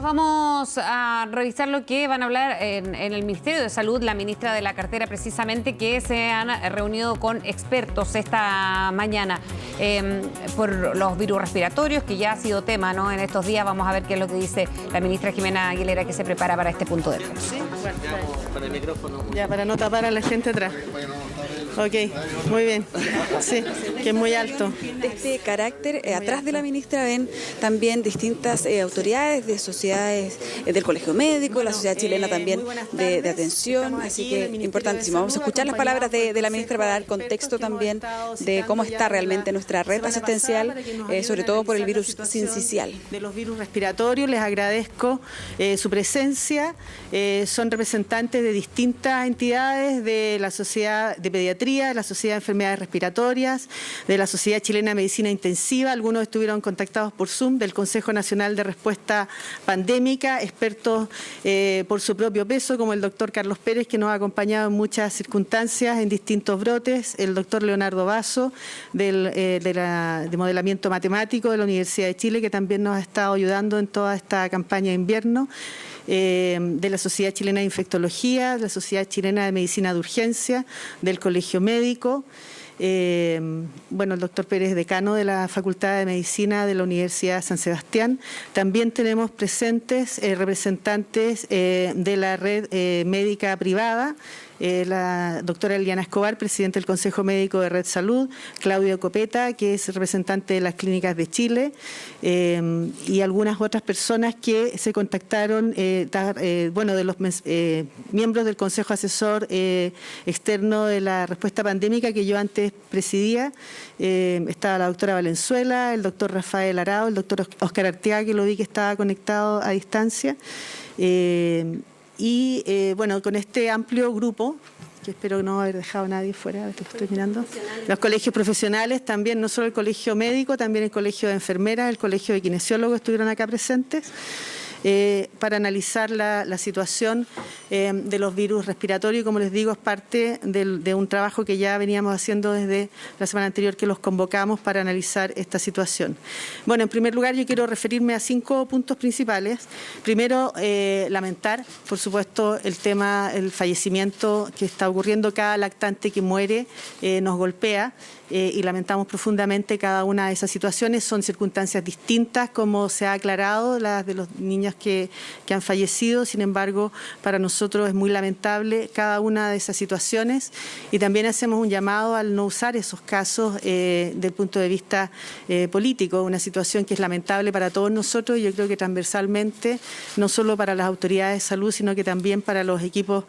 Vamos a revisar lo que van a hablar en el Ministerio de Salud, la ministra de la cartera precisamente, que se han reunido con expertos esta mañana por los virus respiratorios, que ya ha sido tema, ¿no? En estos días vamos a ver qué es lo que dice la ministra Jimena Aguilera, que se prepara para este punto de vista. ¿Sí? Bueno, para el micrófono. Ya, para no tapar a la gente atrás. Ok, muy bien. Sí, que es muy alto. De este carácter, atrás de la ministra ven también distintas autoridades de sociedades, del Colegio Médico, la Sociedad Chilena también de Atención, así que importantísimo. Vamos a escuchar las palabras de la ministra para dar contexto también de cómo está realmente nuestra red asistencial, sobre todo por el virus sincicial. De los virus respiratorios, les agradezco su presencia. Son representantes de distintas entidades de la Sociedad de Pediatría, de la Sociedad de Enfermedades Respiratorias, de la Sociedad Chilena de Medicina Intensiva, algunos estuvieron contactados por Zoom, del Consejo Nacional de Respuesta Pandémica, expertos por su propio peso, como el doctor Carlos Pérez, que nos ha acompañado en muchas circunstancias, en distintos brotes, el doctor Leonardo Basso, de modelamiento matemático de la Universidad de Chile, que también nos ha estado ayudando en toda esta campaña de invierno, de la Sociedad Chilena de Infectología, de la Sociedad Chilena de Medicina de Urgencia, del Colegio Médico, bueno, el doctor Pérez, decano de la Facultad de Medicina de la Universidad San Sebastián. También tenemos presentes representantes de la red médica privada, la doctora Eliana Escobar, presidente del Consejo Médico de Red Salud, Claudio Copeta, que es representante de las Clínicas de Chile, y algunas otras personas que se contactaron, bueno, de los miembros del Consejo Asesor Externo de la Respuesta Pandémica que yo antes presidía. Estaba la doctora Valenzuela, el doctor Rafael Arao, el doctor Oscar Arteaga, que lo vi que estaba conectado a distancia. Bueno, con este amplio grupo, que espero no haber dejado a nadie fuera, que estoy mirando, los colegios profesionales también, no solo el colegio médico, también el colegio de enfermeras, el colegio de kinesiólogos estuvieron acá presentes, para analizar la situación de los virus respiratorios. Como les digo, es parte de un trabajo que ya veníamos haciendo desde la semana anterior, que los convocamos para analizar esta situación. Bueno, en primer lugar yo quiero referirme a 5 puntos principales. Primero, lamentar, por supuesto, el fallecimiento que está ocurriendo. Cada lactante que muere nos golpea. Y lamentamos profundamente cada una de esas situaciones. Son circunstancias distintas, como se ha aclarado, las de los niños que han fallecido. Sin embargo, para nosotros es muy lamentable cada una de esas situaciones, y también hacemos un llamado al no usar esos casos desde el punto de vista político, una situación que es lamentable para todos nosotros, y yo creo que transversalmente, no solo para las autoridades de salud, sino que también para los equipos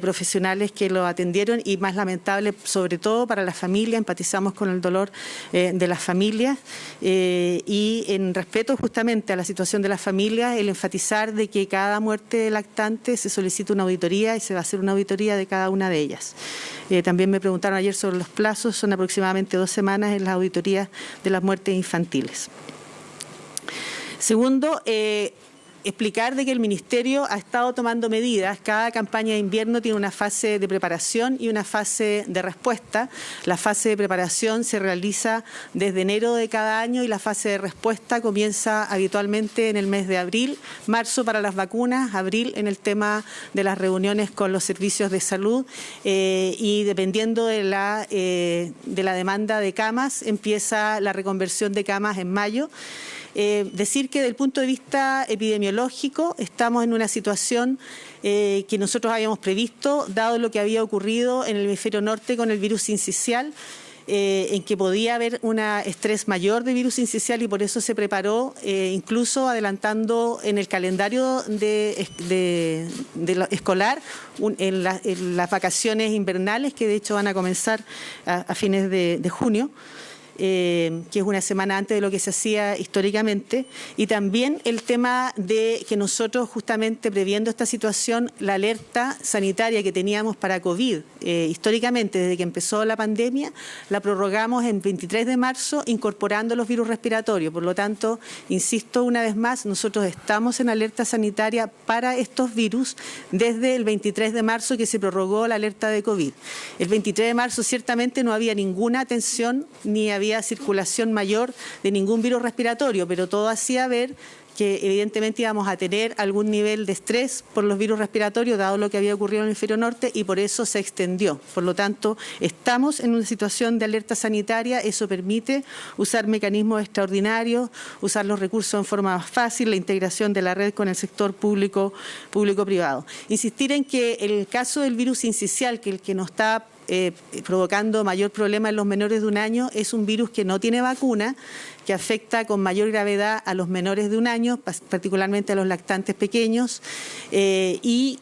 profesionales que lo atendieron, y más lamentable sobre todo para la familia. Empatizamos con el dolor de las familias, y en respeto justamente a la situación de las familias, el enfatizar de que cada muerte de lactante se solicita una auditoría, y se va a hacer una auditoría de cada una de ellas. También me preguntaron ayer sobre los plazos, son aproximadamente 2 semanas en las auditorías de las muertes infantiles. Segundo, explicar de que el Ministerio ha estado tomando medidas. Cada campaña de invierno tiene una fase de preparación y una fase de respuesta. La fase de preparación se realiza desde enero de cada año, y la fase de respuesta comienza habitualmente en el mes de abril, marzo para las vacunas, abril en el tema de las reuniones con los servicios de salud, y dependiendo de la demanda de camas, empieza la reconversión de camas en mayo. Decir que desde el punto de vista epidemiológico estamos en una situación que nosotros habíamos previsto, dado lo que había ocurrido en el hemisferio norte con el virus sincicial, en que podía haber un estrés mayor de virus sincicial, y por eso se preparó, incluso adelantando en el calendario escolar en las vacaciones invernales, que de hecho van a comenzar a fines de junio. Que es una semana antes de lo que se hacía históricamente, y también el tema de que nosotros, justamente previendo esta situación, la alerta sanitaria que teníamos para COVID históricamente desde que empezó la pandemia, la prorrogamos en 23 de marzo incorporando los virus respiratorios. Por lo tanto, insisto una vez más, nosotros estamos en alerta sanitaria para estos virus desde el 23 de marzo, que se prorrogó la alerta de COVID. El 23 de marzo ciertamente no había ninguna atención ni había circulación mayor de ningún virus respiratorio, pero todo hacía ver que evidentemente íbamos a tener algún nivel de estrés por los virus respiratorios, dado lo que había ocurrido en el hemisferio norte, y por eso se extendió. Por lo tanto, estamos en una situación de alerta sanitaria. Eso permite usar mecanismos extraordinarios, usar los recursos en forma más fácil, la integración de la red con el sector público-privado. Insistir en que el caso del virus sincicial, que el que nos está provocando mayor problema en los menores de 1 año, es un virus que no tiene vacuna, que afecta con mayor gravedad a los menores de 1 año, particularmente a los lactantes pequeños, y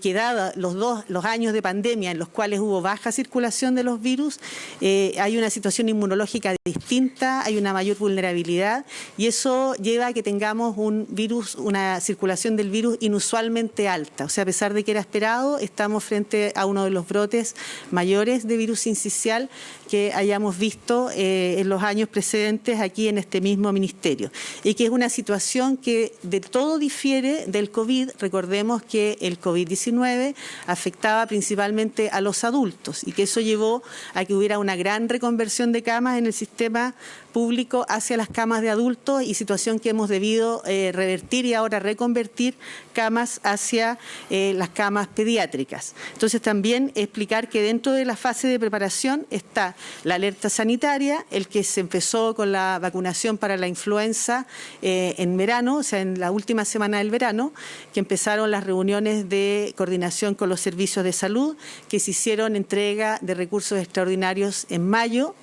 que dado los años de pandemia en los cuales hubo baja circulación de los virus, hay una situación inmunológica distinta, hay una mayor vulnerabilidad, y eso lleva a que tengamos una circulación del virus inusualmente alta. O sea, a pesar de que era esperado, estamos frente a uno de los brotes mayores de virus sincicial que hayamos visto en los años precedentes aquí en este mismo ministerio, y que es una situación que de todo difiere del COVID. Recordemos que el COVID-19 afectaba principalmente a los adultos y que eso llevó a que hubiera una gran reconversión de camas en el sistema público hacia las camas de adultos, y situación que hemos debido revertir y ahora reconvertir camas hacia las camas pediátricas. Entonces, también explicar que dentro de la fase de preparación está la alerta sanitaria, el que se empezó con la vacunación para la influenza en verano, o sea, en la última semana del verano, que empezaron las reuniones de coordinación con los servicios de salud, que se hicieron entrega de recursos extraordinarios en mayo,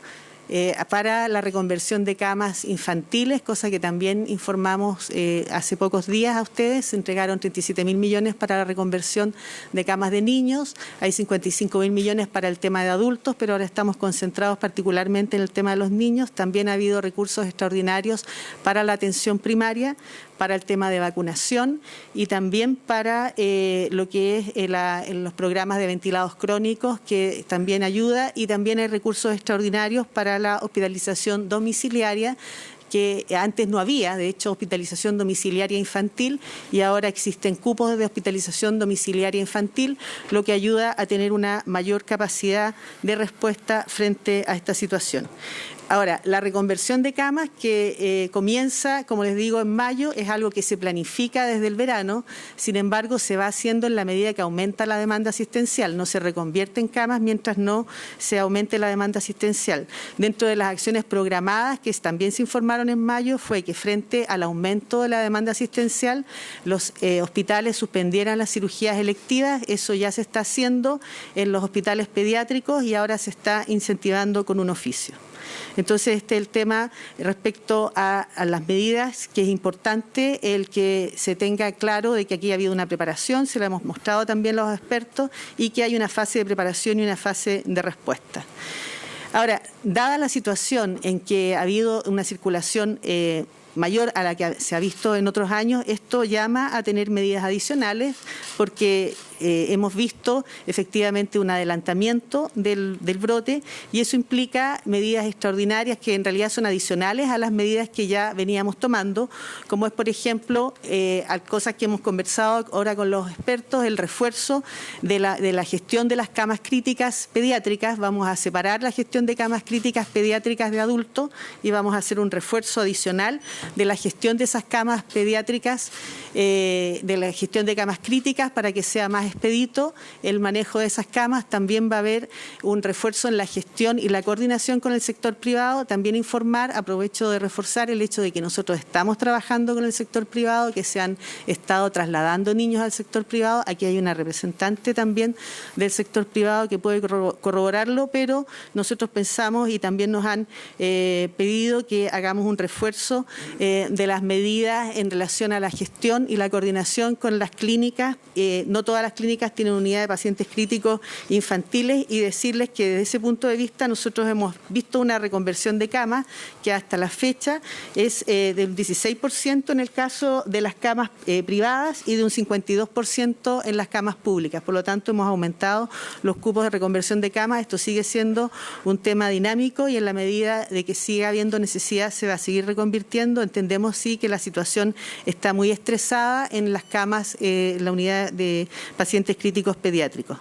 para la reconversión de camas infantiles, cosa que también informamos hace pocos días a ustedes. Se entregaron 37.000 millones para la reconversión de camas de niños, hay 55.000 millones para el tema de adultos, pero ahora estamos concentrados particularmente en el tema de los niños. También ha habido recursos extraordinarios para la atención primaria, para el tema de vacunación y también para lo que es en los programas de ventilados crónicos, que también ayuda, y también hay recursos extraordinarios para la hospitalización domiciliaria, que antes no había, de hecho, hospitalización domiciliaria infantil, y ahora existen cupos de hospitalización domiciliaria infantil, lo que ayuda a tener una mayor capacidad de respuesta frente a esta situación. Ahora, la reconversión de camas que comienza, como les digo, en mayo, es algo que se planifica desde el verano. Sin embargo, se va haciendo en la medida que aumenta la demanda asistencial. No se reconvierte en camas mientras no se aumente la demanda asistencial. Dentro de las acciones programadas que también se informaron en mayo fue que frente al aumento de la demanda asistencial, los hospitales suspendieran las cirugías electivas. Eso ya se está haciendo en los hospitales pediátricos y ahora se está incentivando con un oficio. Entonces, este es el tema respecto a las medidas, que es importante el que se tenga claro de que aquí ha habido una preparación, se la hemos mostrado también a los expertos, y que hay una fase de preparación y una fase de respuesta. Ahora, dada la situación en que ha habido una circulación mayor a la que se ha visto en otros años, esto llama a tener medidas adicionales, porque hemos visto efectivamente un adelantamiento del brote, y eso implica medidas extraordinarias que en realidad son adicionales a las medidas que ya veníamos tomando, como es, por ejemplo, cosas que hemos conversado ahora con los expertos, el refuerzo de la gestión de las camas críticas pediátricas. Vamos a separar la gestión de camas críticas pediátricas de adultos y vamos a hacer un refuerzo adicional de la gestión de esas camas pediátricas, de la gestión de camas críticas, para que sea más expedito el manejo de esas camas. También va a haber un refuerzo en la gestión y la coordinación con el sector privado. También informar, aprovecho de reforzar el hecho de que nosotros estamos trabajando con el sector privado, que se han estado trasladando niños al sector privado. Aquí hay una representante también del sector privado que puede corroborarlo, pero nosotros pensamos y también nos han pedido que hagamos un refuerzo de las medidas en relación a la gestión y la coordinación con las clínicas. No todas las clínicas tienen unidad de pacientes críticos infantiles, y decirles que desde ese punto de vista nosotros hemos visto una reconversión de camas que hasta la fecha es del 16% en el caso de las camas privadas y de un 52% en las camas públicas. Por lo tanto, hemos aumentado los cupos de reconversión de camas. Esto sigue siendo un tema dinámico, y en la medida de que siga habiendo necesidad se va a seguir reconvirtiendo. Entendemos sí que la situación está muy estresada en las camas, la unidad de pacientes pacientes críticos pediátricos.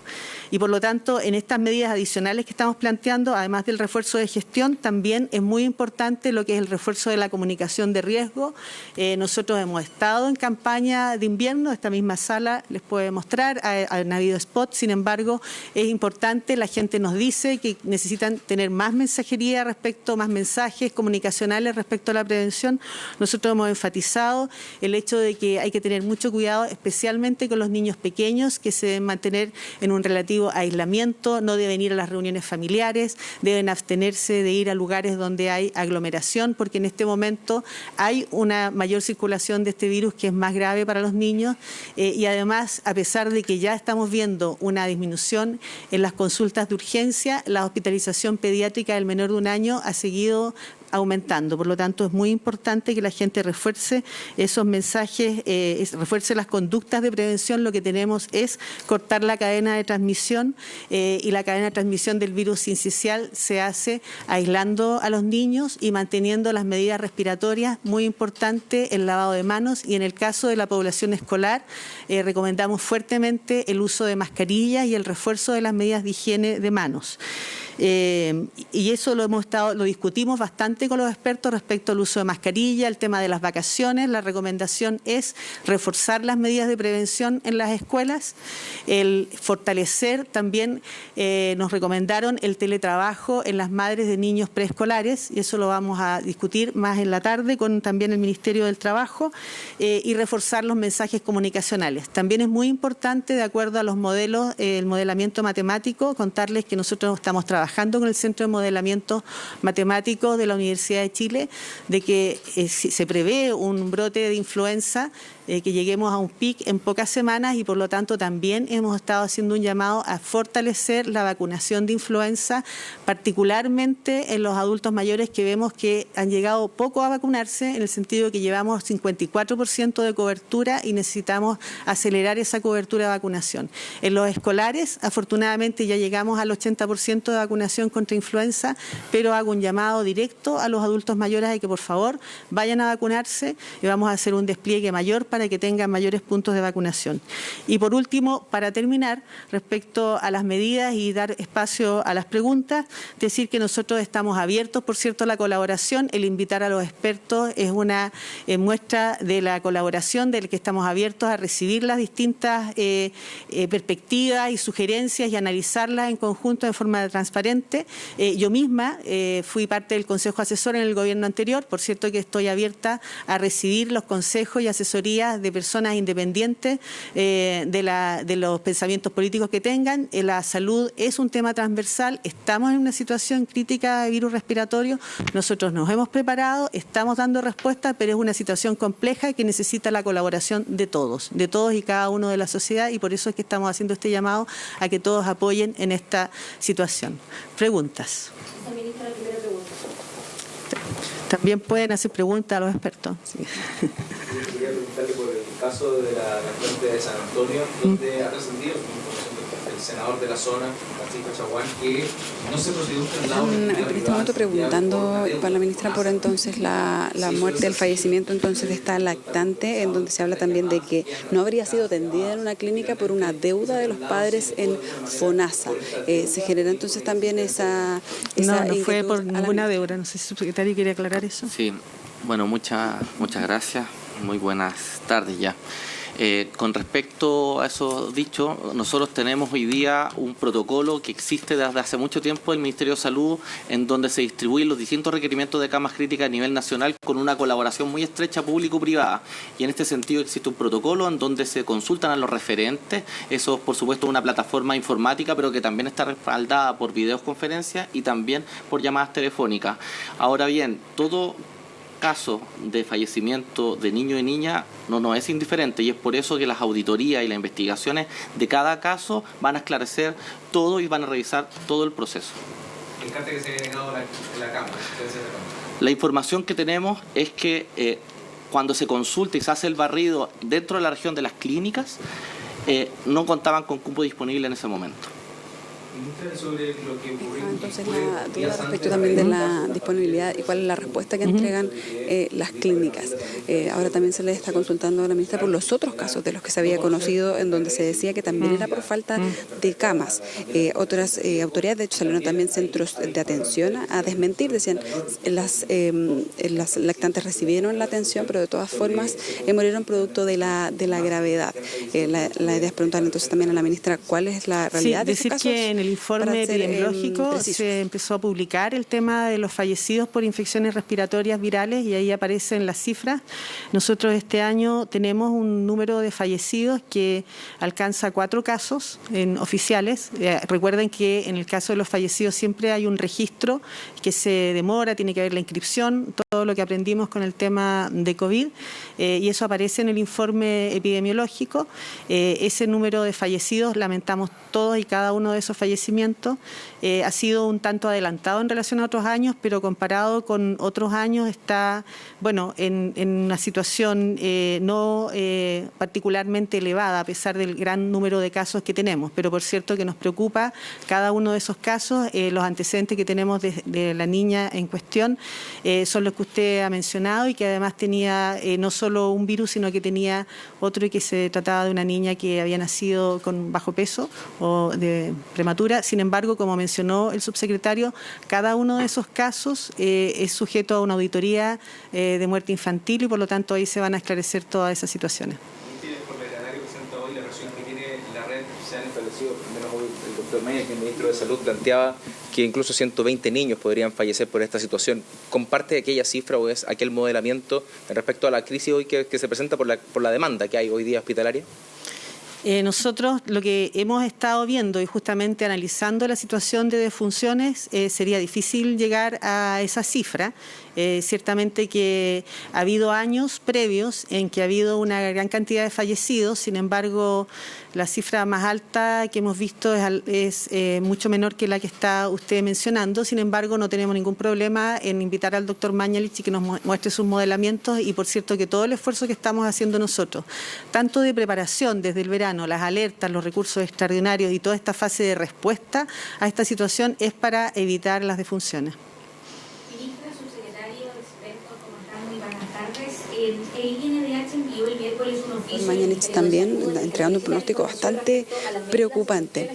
Y por lo tanto, en estas medidas adicionales que estamos planteando, además del refuerzo de gestión, también es muy importante lo que es el refuerzo de la comunicación de riesgo. Nosotros hemos estado en campaña de invierno, esta misma sala les puede mostrar, han habido spots, sin embargo, es importante, la gente nos dice que necesitan tener más mensajería respecto, más mensajes comunicacionales respecto a la prevención. Nosotros hemos enfatizado el hecho de que hay que tener mucho cuidado, especialmente con los niños pequeños, que se deben mantener en un relativo aislamiento, no deben ir a las reuniones familiares, deben abstenerse de ir a lugares donde hay aglomeración, porque en este momento hay una mayor circulación de este virus que es más grave para los niños y además, a pesar de que ya estamos viendo una disminución en las consultas de urgencia, la hospitalización pediátrica del menor de 1 año ha seguido aumentando. Por lo tanto, es muy importante que la gente refuerce esos mensajes, refuerce las conductas de prevención. Lo que tenemos es cortar la cadena de transmisión y la cadena de transmisión del virus sincicial se hace aislando a los niños y manteniendo las medidas respiratorias. Muy importante el lavado de manos y en el caso de la población escolar recomendamos fuertemente el uso de mascarillas y el refuerzo de las medidas de higiene de manos. Y eso lo discutimos bastante con los expertos respecto al uso de mascarilla, el tema de las vacaciones. La recomendación es reforzar las medidas de prevención en las escuelas, el fortalecer también, nos recomendaron el teletrabajo en las madres de niños preescolares, y eso lo vamos a discutir más en la tarde con también el Ministerio del Trabajo, y reforzar los mensajes comunicacionales. También es muy importante, de acuerdo a los modelos, el modelamiento matemático, contarles que nosotros estamos trabajando con el Centro de Modelamiento Matemático de la Universidad de Chile, de que se prevé un brote de influenza, que lleguemos a un pic en pocas semanas y por lo tanto también hemos estado haciendo un llamado a fortalecer la vacunación de influenza, particularmente en los adultos mayores que vemos que han llegado poco a vacunarse, en el sentido de que llevamos 54% de cobertura y necesitamos acelerar esa cobertura de vacunación. En los escolares, afortunadamente ya llegamos al 80% de vacunación contra influenza, pero hago un llamado directo a los adultos mayores de que por favor vayan a vacunarse y vamos a hacer un despliegue mayor para que tengan mayores puntos de vacunación. Y por último, para terminar, respecto a las medidas y dar espacio a las preguntas, decir que nosotros estamos abiertos, por cierto, a la colaboración. El invitar a los expertos es una muestra de la colaboración, del que estamos abiertos a recibir las distintas perspectivas y sugerencias y analizarlas en conjunto de forma transparente. Yo misma fui parte del Consejo Asesor en el gobierno anterior, por cierto que estoy abierta a recibir los consejos y asesorías de personas independientes de los pensamientos políticos que tengan. La salud es un tema transversal, estamos en una situación crítica de virus respiratorio, nosotros nos hemos preparado, estamos dando respuesta, pero es una situación compleja que necesita la colaboración de todos y cada uno de la sociedad, y por eso es que estamos haciendo este llamado a que todos apoyen en esta situación. Preguntas. También pueden hacer preguntas a los expertos. Sí. Quería preguntarle por el caso de la fuente de San Antonio, donde ha trascendido el senador de la zona, Francisco Chaguán, que no se procedió un traslado. En este momento preguntando para la ministra por entonces la muerte, el fallecimiento entonces de esta lactante, en donde se habla también de que no habría sido atendida en una clínica por una deuda de los padres en FONASA. Se genera entonces también esa no fue por ninguna deuda. No sé si su secretario quiere aclarar eso. Sí, bueno, muchas gracias. Muy buenas tardes ya. Con respecto a eso dicho, nosotros tenemos hoy día un protocolo que existe desde hace mucho tiempo del Ministerio de Salud, en donde se distribuyen los distintos requerimientos de camas críticas a nivel nacional con una colaboración muy estrecha público-privada. Y en este sentido existe un protocolo en donde se consultan a los referentes. Eso es, por supuesto, una plataforma informática, pero que también está respaldada por videoconferencias y también por llamadas telefónicas. Ahora bien, todo caso de fallecimiento de niño y niña no es indiferente, y es por eso que las auditorías y las investigaciones de cada caso van a esclarecer todo y van a revisar todo el proceso. El cante que se había negado la Cámara. La información que tenemos es que cuando se consulta y se hace el barrido dentro de la región de las clínicas, no contaban con cupo disponible en ese momento. sobre lo que ocurrió. Entonces la duda respecto también de la disponibilidad y cuál es la respuesta que entregan las clínicas. Ahora también se le está consultando a la ministra por los otros casos de los que se había conocido, en donde se decía que también era por falta de camas. Otras autoridades, de hecho, salieron también centros de atención a desmentir, decían, las lactantes recibieron la atención, pero de todas formas murieron producto de la gravedad. La idea es preguntarle entonces también a la ministra cuál es la realidad de decir esos casos, que en el informe epidemiológico precisos. se empezó a publicar el tema de los fallecidos por infecciones respiratorias virales y ahí aparecen las cifras. Nosotros este año tenemos un número de fallecidos que alcanza 4 casos oficiales. Recuerden que en el caso de los fallecidos siempre hay un registro que se demora, tiene que haber la inscripción, todo lo que aprendimos con el tema de COVID, y eso aparece en el informe epidemiológico. Ese número de fallecidos, lamentamos todos y cada uno de esos fallecimientos, ha sido un tanto adelantado en relación a otros años, pero comparado con otros años está, bueno, en una situación no particularmente elevada, a pesar del gran número de casos que tenemos. Pero por cierto que nos preocupa cada uno de esos casos. Los antecedentes que tenemos de la niña en cuestión son los que usted ha mencionado y que además tenía no solo un virus, sino que tenía otro y que se trataba de una niña que había nacido con bajo peso o de prematura. Sin embargo, como mencionó el subsecretario, cada uno de esos casos es sujeto a una auditoría de muerte infantil y por lo tanto ahí se van a esclarecer todas esas situaciones. Por el escenario que presenta hoy, la versión que tiene la red, se han establecido, primero hoy el doctor Maya, que el ministro de Salud planteaba que incluso 120 niños podrían fallecer por esta situación. ¿Comparte aquella cifra o es aquel modelamiento respecto a la crisis hoy que se presenta por la demanda que hay hoy día hospitalaria? Nosotros lo que hemos estado viendo y justamente analizando la situación de defunciones, sería difícil llegar a esa cifra. Ciertamente que ha habido años previos en que ha habido una gran cantidad de fallecidos, sin embargo la cifra más alta que hemos visto es mucho menor que la que está usted mencionando. Sin embargo, no tenemos ningún problema en invitar al doctor Mañalich y que nos muestre sus modelamientos y por cierto que todo el esfuerzo que estamos haciendo nosotros, tanto de preparación desde el verano, las alertas, los recursos extraordinarios y toda esta fase de respuesta a esta situación es para evitar las defunciones. El INDH envió el miércoles un oficio. Mañalich también entregando un pronóstico bastante preocupante.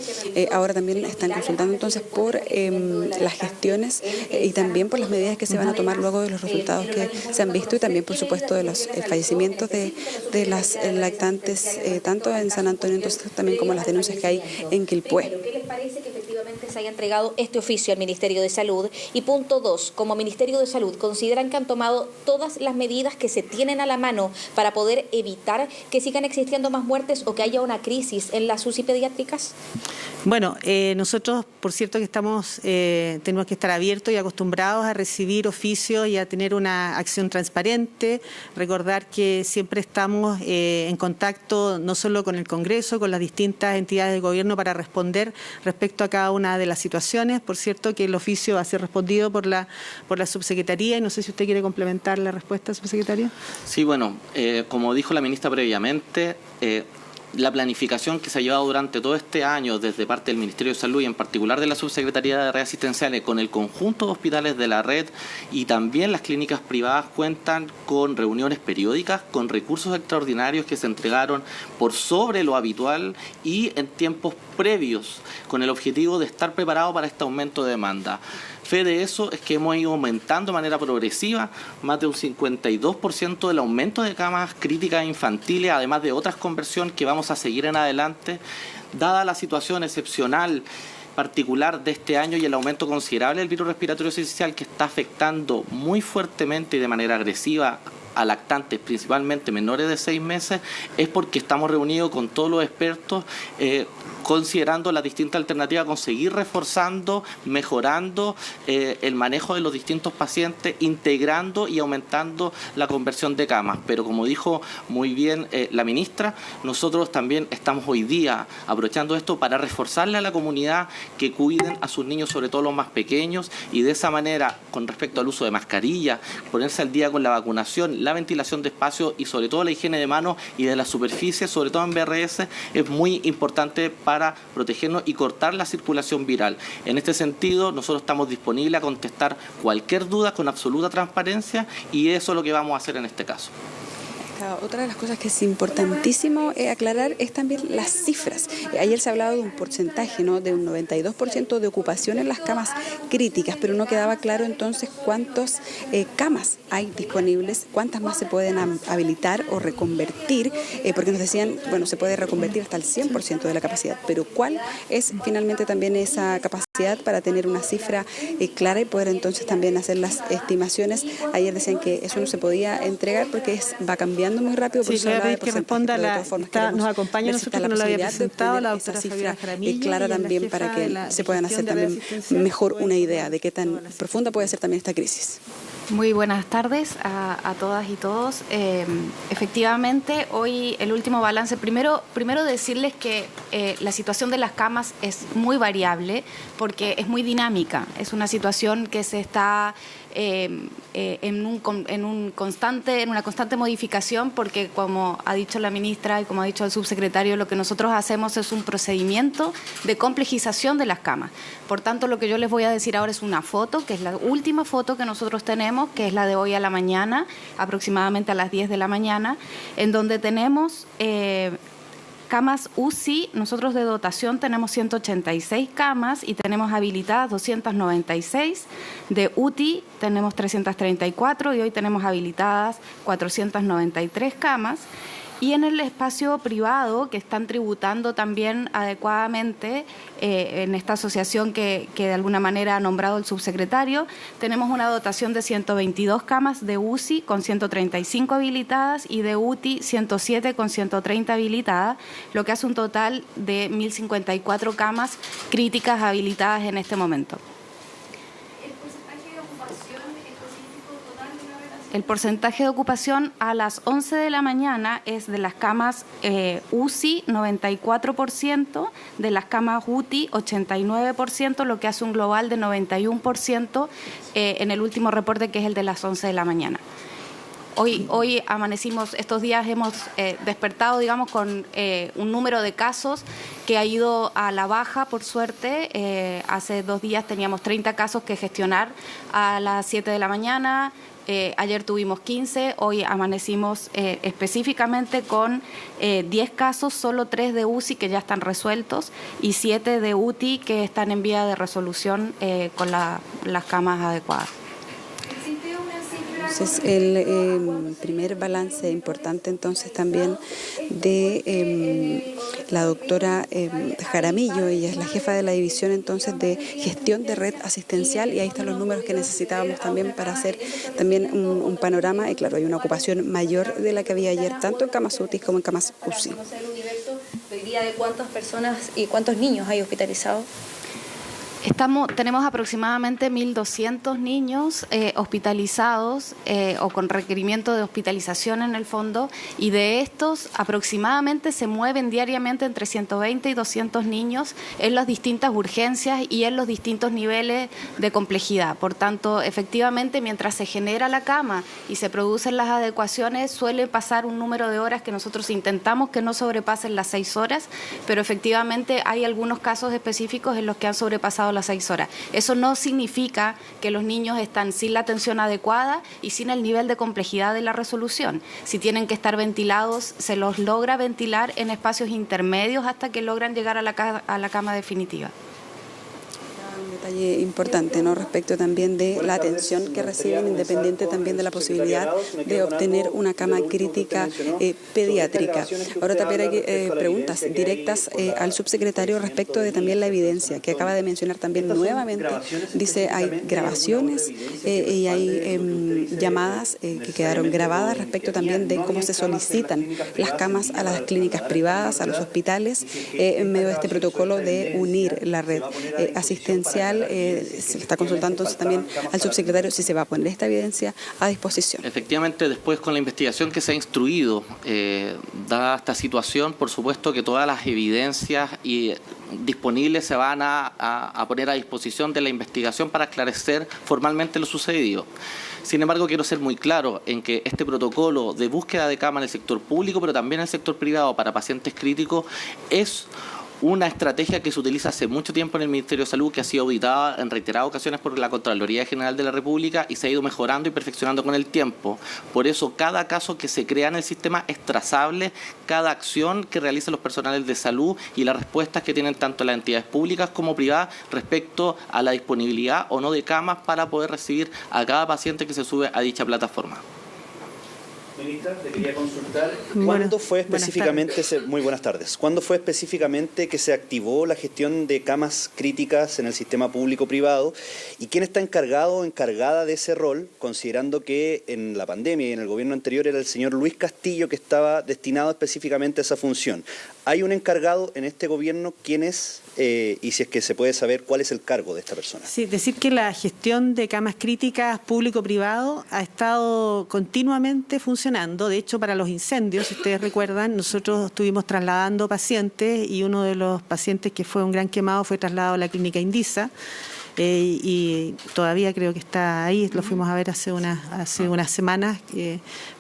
Ahora también están consultando entonces por las gestiones y también por las medidas que se van a tomar luego de los resultados que se han visto y también por supuesto de los fallecimientos de las lactantes tanto en San Antonio entonces también como las denuncias que hay en Quilpué. ¿Qué les parece que efectivamente se haya entregado este oficio al Ministerio de Salud? Y punto 2, como Ministerio de Salud, ¿consideran que han tomado todas las medidas que se tienen a la mano para poder evitar que sigan existiendo más muertes o que haya una crisis en las UCI pediátricas? Bueno, nosotros, por cierto, que tenemos que estar abiertos y acostumbrados a recibir oficios y a tener una acción transparente. Recordar que siempre estamos en contacto no solo con el Congreso, con las distintas entidades de gobierno para responder respecto a cada una de las situaciones. Por cierto, que el oficio va a ser respondido por la subsecretaría y no sé si usted quiere complementar la respuesta, subsecretario. Sí, bueno, como dijo la ministra previamente, la planificación que se ha llevado durante todo este año desde parte del Ministerio de Salud y en particular de la Subsecretaría de Redes Asistenciales con el conjunto de hospitales de la red y también las clínicas privadas cuentan con reuniones periódicas, con recursos extraordinarios que se entregaron por sobre lo habitual y en tiempos previos con el objetivo de estar preparado para este aumento de demanda. Fe de eso es que hemos ido aumentando de manera progresiva más de un 52% del aumento de camas críticas infantiles, además de otras conversiones que vamos a seguir en adelante, dada la situación excepcional particular de este año y el aumento considerable del virus respiratorio sincicial que está afectando muy fuertemente y de manera agresiva a lactantes, principalmente menores de 6 meses, es porque estamos reunidos con todos los expertos considerando las distintas alternativas, conseguir reforzando, mejorando el manejo de los distintos pacientes, integrando y aumentando la conversión de camas. Pero como dijo muy bien la ministra, nosotros también estamos hoy día aprovechando esto para reforzarle a la comunidad que cuiden a sus niños, sobre todo los más pequeños, y de esa manera, con respecto al uso de mascarilla, ponerse al día con la vacunación, la ventilación de espacios y sobre todo la higiene de manos y de las superficies, sobre todo en BRS, es muy importante para protegernos y cortar la circulación viral. En este sentido, nosotros estamos disponibles a contestar cualquier duda con absoluta transparencia y eso es lo que vamos a hacer en este caso. Otra de las cosas que es importantísimo aclarar es también las cifras. Ayer se ha hablado de un porcentaje, ¿no?, de un 92% de ocupación en las camas críticas, pero no quedaba claro entonces cuántas camas hay disponibles, cuántas más se pueden habilitar o reconvertir, porque nos decían, bueno, se puede reconvertir hasta el 100% de la capacidad, pero ¿cuál es finalmente también esa capacidad para tener una cifra clara y poder entonces también hacer las estimaciones? Ayer decían que eso no se podía entregar porque va cambiando muy rápido. Sí, le voy a pedir que responda, nos acompaña nosotros que no lo había presentado la doctora cifra clara también para que se puedan hacer también mejor una idea de qué tan profunda puede ser también esta crisis. Muy buenas tardes a todas y todos. Efectivamente, hoy el último balance, primero decirles que la situación de las camas es muy variable porque es muy dinámica. Es una situación que se está en una constante modificación porque, como ha dicho la ministra y como ha dicho el subsecretario, lo que nosotros hacemos es un procedimiento de complejización de las camas. Por tanto, lo que yo les voy a decir ahora es una foto, que es la última foto que nosotros tenemos, que es la de hoy a la mañana, aproximadamente a las 10 de la mañana, en donde tenemos camas UCI. Nosotros de dotación tenemos 186 camas y tenemos habilitadas 296. De UTI tenemos 334 y hoy tenemos habilitadas 493 camas. Y en el espacio privado, que están tributando también adecuadamente en esta asociación que de alguna manera ha nombrado el subsecretario, tenemos una dotación de 122 camas de UCI con 135 habilitadas y de UTI 107 con 130 habilitadas, lo que hace un total de 1.054 camas críticas habilitadas en este momento. El porcentaje de ocupación a las 11 de la mañana es de las camas UCI 94%, de las camas UTI 89%, lo que hace un global de 91% en el último reporte, que es el de las 11 de la mañana. Hoy amanecimos, estos días hemos despertado, digamos, con un número de casos que ha ido a la baja, por suerte. Hace 2 días teníamos 30 casos que gestionar a las 7 de la mañana. Ayer tuvimos 15, hoy amanecimos específicamente con 10 casos, solo 3 de UCI que ya están resueltos y 7 de UTI que están en vía de resolución con las camas adecuadas. Entonces, el primer balance importante entonces también de la doctora Jaramillo. Ella es la jefa de la división entonces de gestión de red asistencial y ahí están los números que necesitábamos también para hacer también un panorama. Y claro, hay una ocupación mayor de la que había ayer, tanto en camas UTI como en camas UCI. ¿Hoy día de cuántas personas y cuántos niños hay hospitalizados? Tenemos aproximadamente 1.200 niños hospitalizados o con requerimiento de hospitalización en el fondo, y de estos aproximadamente se mueven diariamente entre 120 y 200 niños en las distintas urgencias y en los distintos niveles de complejidad. Por tanto, efectivamente, mientras se genera la cama y se producen las adecuaciones, suele pasar un número de horas que nosotros intentamos que no sobrepasen las 6 horas, pero efectivamente hay algunos casos específicos en los que han sobrepasado las 6 horas. Eso no significa que los niños están sin la atención adecuada y sin el nivel de complejidad de la resolución. Si tienen que estar ventilados, se los logra ventilar en espacios intermedios hasta que logran llegar a la cama definitiva. Detalle importante, ¿no?, respecto también de la atención que reciben, independiente también de la posibilidad de obtener una cama crítica pediátrica. Ahora también hay preguntas directas al subsecretario respecto de también la evidencia que acaba de mencionar también nuevamente. Dice, hay grabaciones y hay llamadas que quedaron grabadas respecto también de cómo se solicitan las camas a las clínicas privadas, a los hospitales, en medio de este protocolo de unir la red asistencial social, se le está consultando entonces también al subsecretario si se va a poner esta evidencia a disposición. Efectivamente, después con la investigación que se ha instruido, dada esta situación, por supuesto que todas las evidencias disponibles se van a poner a disposición de la investigación para esclarecer formalmente lo sucedido. Sin embargo, quiero ser muy claro en que este protocolo de búsqueda de cama en el sector público, pero también en el sector privado para pacientes críticos, es una estrategia que se utiliza hace mucho tiempo en el Ministerio de Salud, que ha sido auditada en reiteradas ocasiones por la Contraloría General de la República y se ha ido mejorando y perfeccionando con el tiempo. Por eso, cada caso que se crea en el sistema es trazable, cada acción que realizan los personales de salud y las respuestas que tienen tanto las entidades públicas como privadas respecto a la disponibilidad o no de camas para poder recibir a cada paciente que se sube a dicha plataforma. Ministra, te quería consultar, ¿cuándo fue específicamente, muy buenas tardes, cuándo fue específicamente que se activó la gestión de camas críticas en el sistema público-privado y quién está encargado o encargada de ese rol, considerando que en la pandemia y en el gobierno anterior era el señor Luis Castillo que estaba destinado específicamente a esa función? ¿Hay un encargado en este gobierno? ¿Quién es? Y si es que se puede saber cuál es el cargo de esta persona. Sí, decir que la gestión de camas críticas público-privado ha estado continuamente funcionando. De hecho, para los incendios, si ustedes recuerdan, nosotros estuvimos trasladando pacientes y uno de los pacientes que fue un gran quemado fue trasladado a la clínica Indisa. Y todavía creo que está ahí, lo fuimos a ver hace unas semanas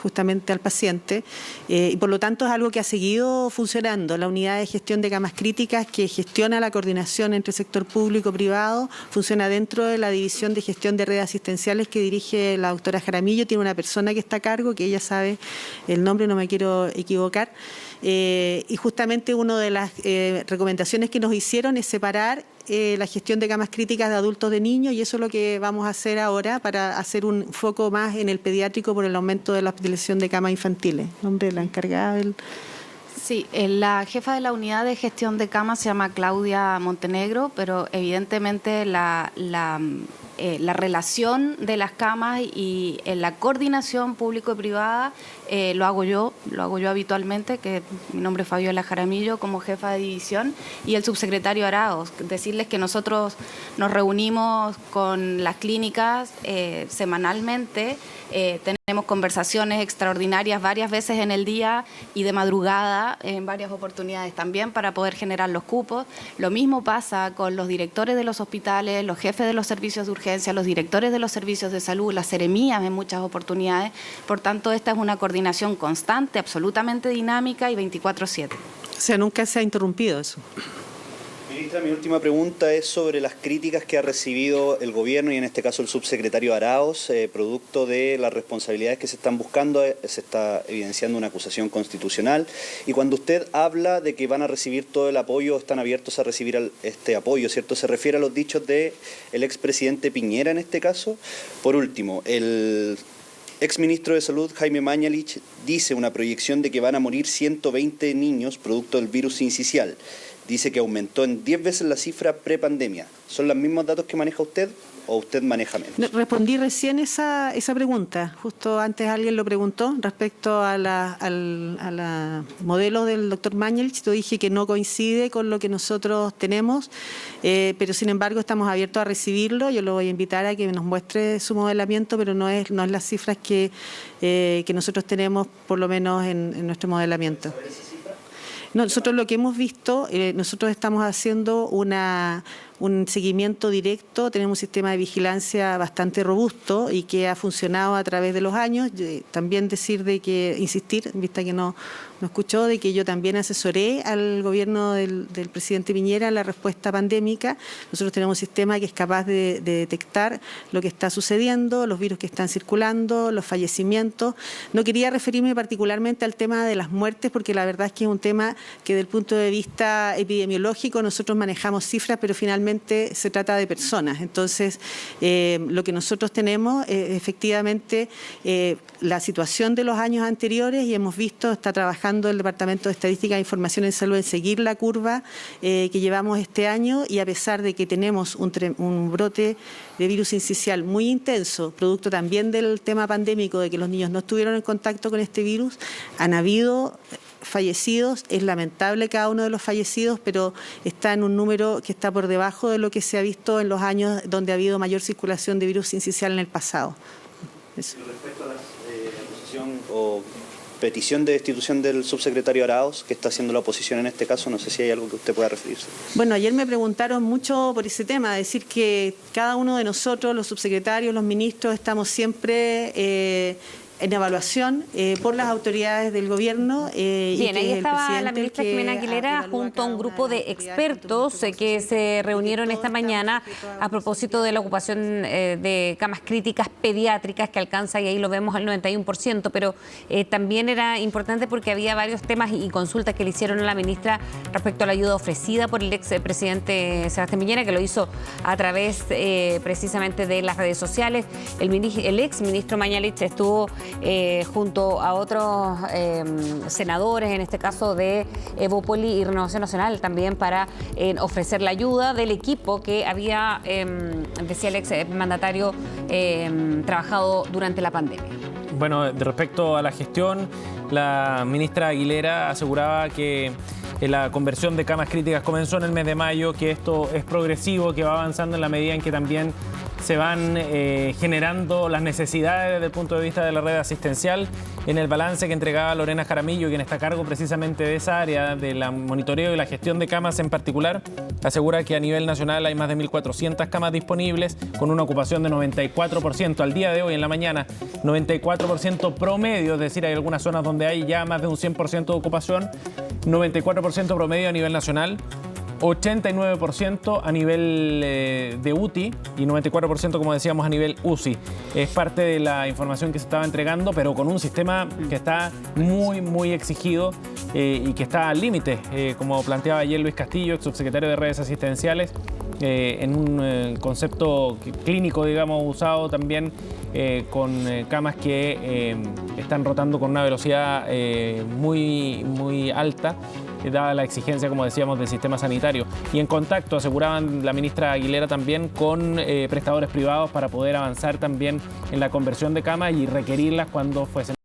justamente al paciente, y por lo tanto es algo que ha seguido funcionando. La unidad de gestión de camas críticas que gestiona la coordinación entre el sector público y privado funciona dentro de la división de gestión de redes asistenciales que dirige la doctora Jaramillo. Tiene una persona que está a cargo, que ella sabe el nombre, no me quiero equivocar. Y justamente una de las recomendaciones que nos hicieron es separar la gestión de camas críticas de adultos de niños, y eso es lo que vamos a hacer ahora para hacer un foco más en el pediátrico por el aumento de la utilización de camas infantiles. ¿Nombre de la encargada del...? Sí, la jefa de la unidad de gestión de camas se llama Claudia Montenegro, pero evidentemente la relación de las camas y la coordinación público y privada lo hago yo habitualmente, que mi nombre es Fabiola Jaramillo como jefa de división, y el subsecretario Araos. Decirles que nosotros nos reunimos con las clínicas semanalmente, tenemos conversaciones extraordinarias varias veces en el día y de madrugada en varias oportunidades también para poder generar los cupos. Lo mismo pasa con los directores de los hospitales, los jefes de los servicios de urgencia, los directores de los servicios de salud, las seremías en muchas oportunidades. Por tanto, esta es una coordinación constante, absolutamente dinámica y 24/7. O sea, nunca se ha interrumpido eso. Ministra, mi última pregunta es sobre las críticas que ha recibido el gobierno y en este caso el subsecretario Araos, producto de las responsabilidades que se están buscando. Se está evidenciando una acusación constitucional, y cuando usted habla de que van a recibir todo el apoyo, están abiertos a recibir este apoyo, ¿cierto? ¿Se refiere a los dichos del expresidente Piñera en este caso? Por último, el exministro de Salud, Jaime Mañalich, dice una proyección de que van a morir 120 niños producto del virus sincicial. Dice que aumentó en 10 veces la cifra prepandemia. ¿Son los mismos datos que maneja usted o usted maneja menos? Respondí recién esa pregunta. Justo antes alguien lo preguntó respecto a la modelo del doctor Mañalich. Yo dije que no coincide con lo que nosotros tenemos, pero sin embargo estamos abiertos a recibirlo. Yo lo voy a invitar a que nos muestre su modelamiento, pero no es las cifras que nosotros tenemos, por lo menos en nuestro modelamiento. Nosotros lo que hemos visto, nosotros estamos haciendo un seguimiento directo, tenemos un sistema de vigilancia bastante robusto y que ha funcionado a través de los años. También insistir, en vista que no escuchó, de que yo también asesoré al gobierno del presidente Piñera en la respuesta pandémica. Nosotros tenemos un sistema que es capaz de detectar lo que está sucediendo, los virus que están circulando, los fallecimientos. No quería referirme particularmente al tema de las muertes, porque la verdad es que es un tema que desde el punto de vista epidemiológico nosotros manejamos cifras, pero finalmente se trata de personas. Entonces, lo que nosotros tenemos efectivamente la situación de los años anteriores, y hemos visto, está trabajando el Departamento de Estadística e Información en Salud en seguir la curva que llevamos este año, y a pesar de que tenemos un brote de virus sincicial muy intenso, producto también del tema pandémico, de que los niños no estuvieron en contacto con este virus, han habido fallecidos. Es lamentable cada uno de los fallecidos, pero está en un número que está por debajo de lo que se ha visto en los años donde ha habido mayor circulación de virus sincicial en el pasado. Eso. Respecto a la acusación o petición de destitución del subsecretario Arauz, que está haciendo la oposición en este caso, no sé si hay algo que usted pueda referirse. Bueno, ayer me preguntaron mucho por ese tema, decir que cada uno de nosotros, los subsecretarios, los ministros, estamos siempre en evaluación por las autoridades del gobierno. Bien, ahí estaba la ministra Jimena Aguilera junto a un grupo de expertos que se reunieron esta mañana a propósito de la ocupación de camas críticas pediátricas que alcanza, y ahí lo vemos, al 91%, pero también era importante porque había varios temas y consultas que le hicieron a la ministra respecto a la ayuda ofrecida por el expresidente Sebastián Piñera, que lo hizo a través precisamente de las redes sociales. El exministro Mañalich estuvo junto a otros senadores, en este caso de Evópoli y Renovación Nacional, también para ofrecer la ayuda del equipo que había, decía el ex mandatario, trabajado durante la pandemia. Bueno, respecto a la gestión, la ministra Aguilera aseguraba que la conversión de camas críticas comenzó en el mes de mayo, que esto es progresivo, que va avanzando en la medida en que también se van generando las necesidades desde el punto de vista de la red asistencial. En el balance que entregaba Lorena Jaramillo, quien está a cargo precisamente de esa área, de la monitoreo y la gestión de camas en particular, asegura que a nivel nacional hay más de 1.400 camas disponibles, con una ocupación de 94%. Al día de hoy, en la mañana, 94% promedio, es decir, hay algunas zonas donde hay ya más de un 100% de ocupación, 94% promedio a nivel nacional, 89% a nivel de UTI y 94%, como decíamos, a nivel UCI. Es parte de la información que se estaba entregando, pero con un sistema que está muy exigido y que está al límite, como planteaba ayer Luis Castillo, ex subsecretario de Redes Asistenciales, en un concepto clínico, digamos, usado también con camas que están rotando con una velocidad muy alta, dada la exigencia, como decíamos, del sistema sanitario. Y en contacto, aseguraban la ministra Aguilera también, con prestadores privados para poder avanzar también en la conversión de camas y requerirlas cuando fuesen